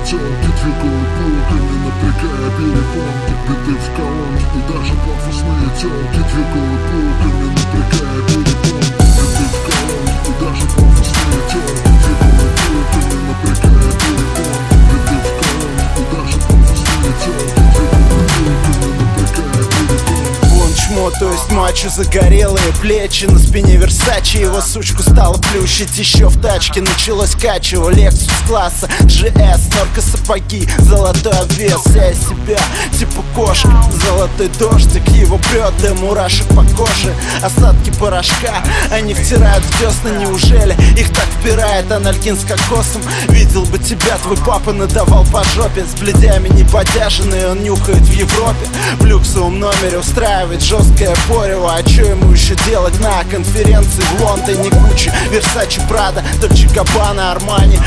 телки двигают булками, напрягая перепонки. Биты в колонке и даже пафосные телки двигают булками, напрягая перепонки. Биты в колонке и даже пафосные телки двигают булками, напрягая перепонки. Биты в колонке и даже пафосные телки двигают булками, напрягая перепонки. Он чмо, то есть мачо, загорелые плечи, на спине Версачи. Его сучку стало плющить еще в тачке. Началось качево, Lexus класса GS, наркосапоги, золотой обвес. Я из себя типа кошка, золотой дождик его прет до мурашек по коже. Осадки порошка, они втирают в десна. Неужели их так впирает анальгин с кокосом? Видел бы тебя, твой папа надавал по жопе. С бледями неподяженный он нюхает в Европе. В люксовом номере устраивает жесткое порево. А что ему еще делать на конференции в Лондоне? Гуччи, Версачи, Прада, Дольче Габбана, Армани.